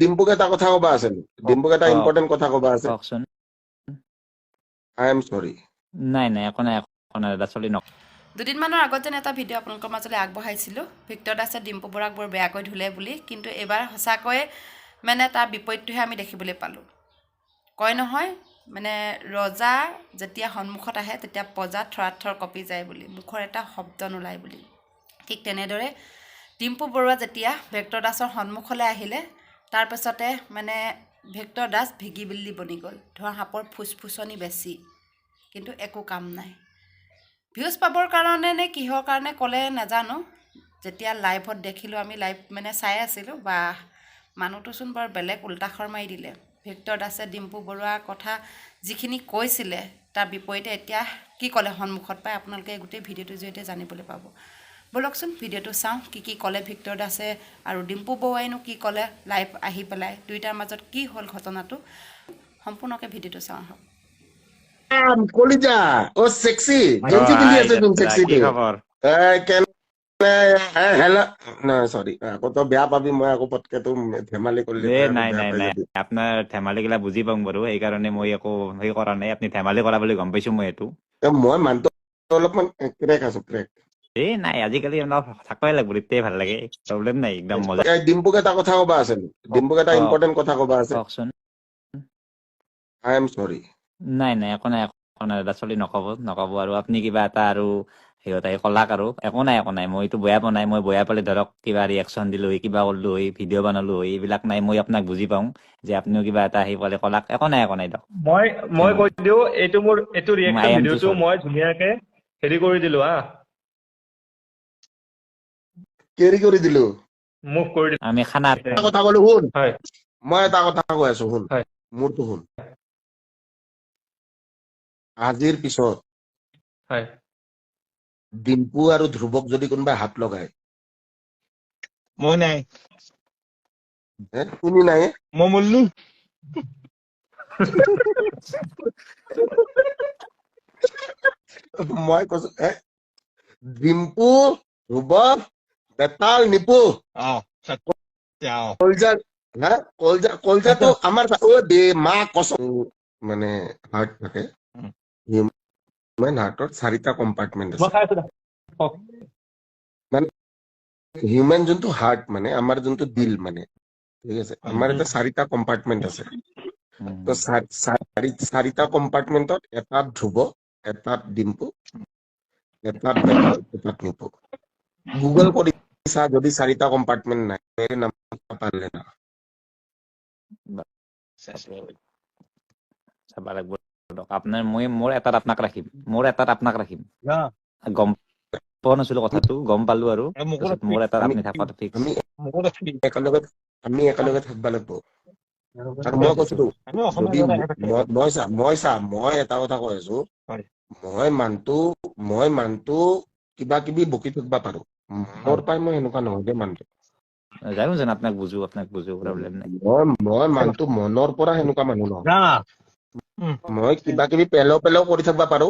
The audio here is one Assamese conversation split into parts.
ডিম্পুক এটা কথা কবা আছে ডিম্পুক এটা ইম্পৰ্টেণ্ট কথা কবা আছে কওকচোন আই এম সৰি নাই নাই একো নাই দাদা চলি নক দুদিনমানৰ আগত যেন এটা ভিডিঅ' আপোনালোকৰ মাজলৈ আগবঢ়াইছিলোঁ ভিক্টৰ দাসে ডিম্পু বৰুৱাক বৰ বেয়াকৈ ধুলে বুলি কিন্তু এইবাৰ সঁচাকৈয়ে মানে তাৰ বিপৰীতটোহে আমি দেখিবলৈ পালোঁ কয় নহয় মানে ৰজা যেতিয়া সন্মুখত আহে তেতিয়া প্ৰজা থৰ কঁপি যায় বুলি মুখৰ এটা শব্দ নোলায় বুলি ঠিক তেনেদৰে ডিম্পু বৰুৱা যেতিয়া ভিক্টৰ দাসৰ সন্মুখলৈ আহিলে তাৰপাছতে মানে ভিক্টৰ দাস ভিগি বিল্লি বনি গ'ল ধোঁৱা সাপৰ ফুচফুচনি বেছি কিন্তু একো কাম নাই ভিউজ পাবৰ কাৰণে নে কিহৰ কাৰণে ক'লে নাজানো যেতিয়া লাইভত দেখিলোঁ আমি লাইভ মানে চাই আছিলোঁ বা মানুহটোচোন বৰ বেলেগ উল্টাখৰ মাৰি দিলে ভিক্টৰ দাসে ডিম্পু বৰুৱাৰ কথা যিখিনি কৈছিলে তাৰ বিপৰীতে এতিয়া কি ক'লে সন্মুখত পাই আপোনালোকে গোটেই ভিডিঅ'টোৰ জৰিয়তে জানিবলৈ পাব বলকচোন ভিডিঅ'টো চাওঁ কি ক'লে ভিক্টৰ দাসে আৰু ডিম্পু বৰুৱাইনো কি ক'লে লাইভ আহি পেলাই দুইটাৰ মাজত কি হ'ল ঘটনাটো সম্পূৰ্ণকৈ ভিডিঅ'টো চাওঁ আহক কলিজা ও সেক্সি গেঞ্জি পিন্ধি আছে তুমি সেক্সি কি খবৰ হেল্ল' নাই সৰি আকৌ তই বেয়া পাবি মই আকৌ পটকে তো ধেমালি কৰিলে নাই নাই নাই আপোনাৰ ধেমালি গিলা বুজি পাওঁ বাৰু সেইকাৰণে মই একো সেই কৰা নাই আপুনি ধেমালি কৰা বুলি গম পাইছো মই এইটো মই মানুহটো অলপমান ক্ৰেক আছো ক্ৰেক নাই আজিকালি থাকবাই লাগব তেতিয়াই ভাল লাগে প্ৰব্লেম নাই একদম মজা ডিম্পুক এটা কথা কবা আছে ডিম্পুক এটা ইম্পৰ্টেণ্ট কথা কবা আছে কওকচোন আই এম সৰি নাই নাই একো নাই দাদা চলি নকব আৰু আপুনি কিবা এটা আৰু সিহঁতে কলাক আৰু একো নাই মইতো বেয়া পোৱা নাই মই বেয়া পালে ধৰক কিবা ৰিয়েকশ্যন দিলো কিবা কৰিলো ভিডিঅ' বনালো এইবিলাক নাই মই আপোনাক বুজি পাওঁ যে আপুনিও কিবা এটা আহি পালে কলাক একো নাই দিয়ক মই কৈ দিওঁ এইটো ৰিয়েকশ্যন ভিডিঅ'টো মই ধুনীয়াকে হেৰি কৰি দিলো কেৰি কৰি দিলো মুভ কৰি দিলো আমি খানা এটা কথা কলো শুন হয় মই এটা কথা কৈ আছো শুন হয়। মোৰতো শুন আজিৰ পিছত হয় ডিম্পু আৰু ধ্ৰুৱক যদি কোনোবাই হাত লগায় মই নাই তুমি নাই মই মল্লো মই কৈছো ডিম্পু ধ্ৰুৱ বেতাল নিপু কলজাটো আমাৰ মা কচম মানে হাৰ্ট থাকে হিউমেন হাৰ্টত 4টা কম্পাৰ্টমেণ্ট আছে হিউমেন যোনটো হাৰ্ট মানে আমাৰ যোনটো দিল মানে ঠিক আছে আমাৰ এটা 4টা কম্পাৰ্টমেণ্ট আছে তো 4টা কম্পাৰ্টমেণ্টত এটাত ধ্ৰুৱ এটাত ডিম্পু এটাত বেতাল এটাত নিপু গুগল কৰি যদি 4টা কম্পাৰ্টমেণ্ট নাই নাম পাৰলে না চাব লাগিব আপোনাৰ মোৰ এটাত আপোনাক ৰাখিম গম পোৱা নাছিলো কথাটো গম পালো আৰু মোৰ এটাত আপুনি থাকাটো ফিক্স আমি একেলগে থাকিব লাগিব আৰু মই কৈছো যদি মই এটা কথা কৈ আছো মই মানুহটো কিবা কিবি বকি থাকিব পাৰো মোৰ পাই মই এনেকুৱা নহয় যে মানুহটো জানো আপোনাক বুজো প্ৰব্লেম নাই মই মানুহটো মনৰ পৰা সেনেকুৱা মানুহ নহয় মই কিবা কিবি পেলাও কৰি থাকিব পাৰো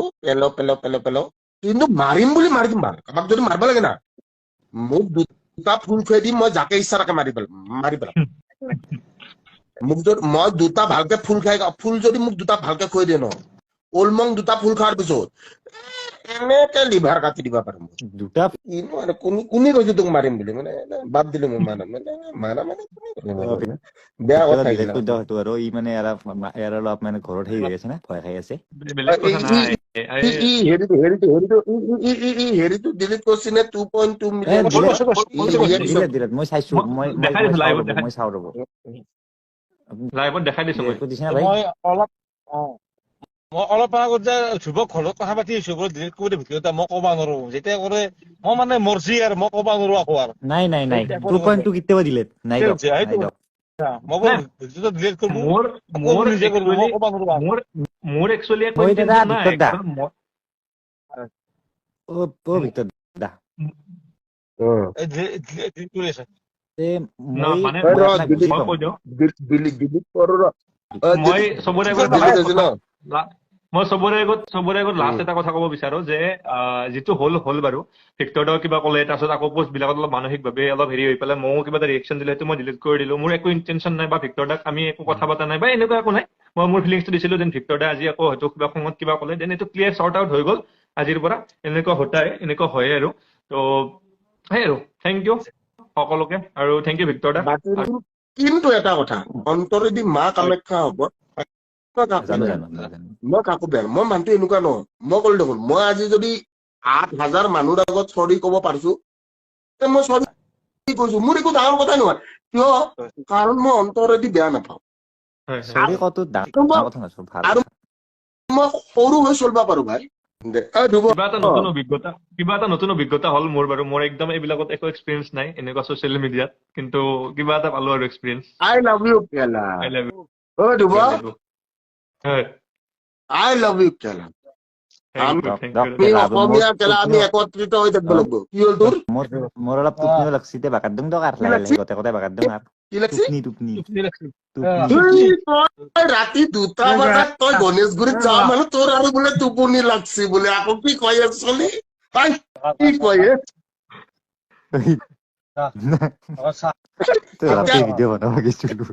পেলাও কিন্তু মাৰিম বুলি মাৰি দিম বাৰু কাৰোবাক যদি মাৰিব লাগে না মোক 2টা ফুল খুৱাই দিম মই যাকে ইচ্ছা তাকে মাৰি পেলাম মোক যদি মই 2টা ভালকে ফুল যদি মোক 2টা ভালকে খুৱাই দিয়ে ন ওলমং 2টা ফুল খোৱাৰ পিছত এনেকে লিভাৰ কাটি দিব পাৰো দুটা কোনে কৈছো তোক মাৰিম বুলি মানে বাদ দিলো মই মাৰা মানে বেয়া কথা আৰু ই মানে অলপ মানে ঘৰত হেৰি হৈ আছে না ভয় খাই আছে হেৰিটো ডিলিট কৰিছি নে 2.2 মিলিয়ন মই চাইছো মই চাওঁ ৰ'ব লাইভত দেখাই দিছো দিছে না ভাই মই অলপ আগত যে ধ্ৰুৱক ঘৰত কথা পাতি আছো ডিলিট কৰি ভিডিঅ' এটা মই ক'ব নোৱাৰো যেতিয়া কৰে মই মানে মৰজি আৰু মই ক'ব নোৱাৰো আকৌ আৰু নাই 2.2 কেতিয়াবা ডিলিট নাই দিয়ক মই ভিডিঅ'টো ডিলিট কৰিম মোৰ একচুৱেলি ভিতৰত মই চবৰে মই চবৰে আগত লাষ্ট এটা কথা ক'ব বিচাৰো যে যিটো হ'ল বাৰু ভিক্টৰ দাও কিবা ক'লে তাৰপিছত আকৌ পোষ্ট বিলাকত অলপ মানসিকভাৱে অলপ হেৰি হৈ পেলাই ময়ো কিবা এটা ৰিয়েকশ্যন দিলে সেইটো মই ডিলিট কৰি দিলো। মোৰ একো ইণ্টেনশ্যন নাই বা ভিক্টৰ দাক আমি একো কথা পতা নাই বা এনেকুৱা একো নাই। মই মোৰ ফিলিংছটো দিছিলো যেন ভিক্টৰ দা আজি আকৌ হয়তো কিবা খঙত কিবা ক'লে দেন এইটো ক্লিয়াৰ চৰ্ট আউট হৈ গ'ল আজিৰ পৰা। এনেকুৱা হয় আৰু তো সেই আৰু থেংক ইউ সকলোকে আৰু থেংক ইউ ভিক্টৰ দা। বাকী কিন্তু এটা কথা, অন্তৰেদি মা কামাখ্যা হ'ব, মই কাকো জানো বেয়া জানো নকৰো। জানো। মই কাকো বেয়া নকৰো। মই মানুহটো এনেকুৱা নহয়। মই ক'লো দেখোন, মই আজি যদি 8,000 মানুহৰ আগত চৰি ক'ব পাৰিছো, তে মই চৰি কৈছো। মোৰ একো ডাঙৰ কথা নহয়। কিয়? কাৰণ মই অন্তৰেদি বেয়া নাপাওঁ। হয় হয় চৰি কতো ডাঙৰ কথা নাছো, ভাল আৰু কথা। মই সৰু হৈ চলিব পাৰো ভাই। কিবা এটা নতুন অভিজ্ঞতা হ'ল মোৰ বাৰু। মোৰ একদম এইবিলাকত একো এক্সপিৰিয়েঞ্চ নাই এনেকুৱা ছচিয়েল মিডিয়াত, কিন্তু কিবা এটা পালো আৰু এক্সপিৰিয়েঞ্চ। আই লাভ ইউ কেলা। I love Dhruv, you. হয় আই লাভ ইউ কেলা। থেংক ইউ আমি অসমীয়া কেলা, আমি একত্ৰিত হৈ থাকিব লাগিব। কি হ'ল তোৰ? মোৰ অলপ টোপনিও লাগছি দে, বাগাত দিম দক আৰু কি লাহে লাগছি? লাহে গোটেই বাগাত দিম আৰু কি লাগছি? টোপনি এই তই ৰাতি 2টা বজাত তই গণেশগুৰিত যাৱ মানে তোৰ আৰু বোলে টোপনি লাগছি বোলে। আকৌ কি কয় একচলি? কি কয়? ৰাতি ভিডিঅ' বনাব গৈছিলো।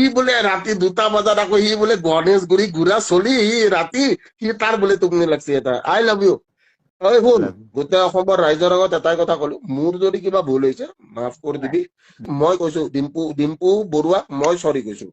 ই বোলে ৰাতি 2টা বজাত আকৌ সি বোলে গণেশগুৰি ঘূৰা চলি সি ৰাতি সি তাৰ বোলে টোপনি লাগছি এটা। আই লাভ ইউ। হয় শুন, গোটেই অসমৰ ৰাইজৰ আগত এটাই কথা কলো, মোৰ যদি কিবা ভুল হৈছে মাফ কৰি দিবি। মই কৈছো ডিম্পু বৰুৱাক মই চৰি কৈছো।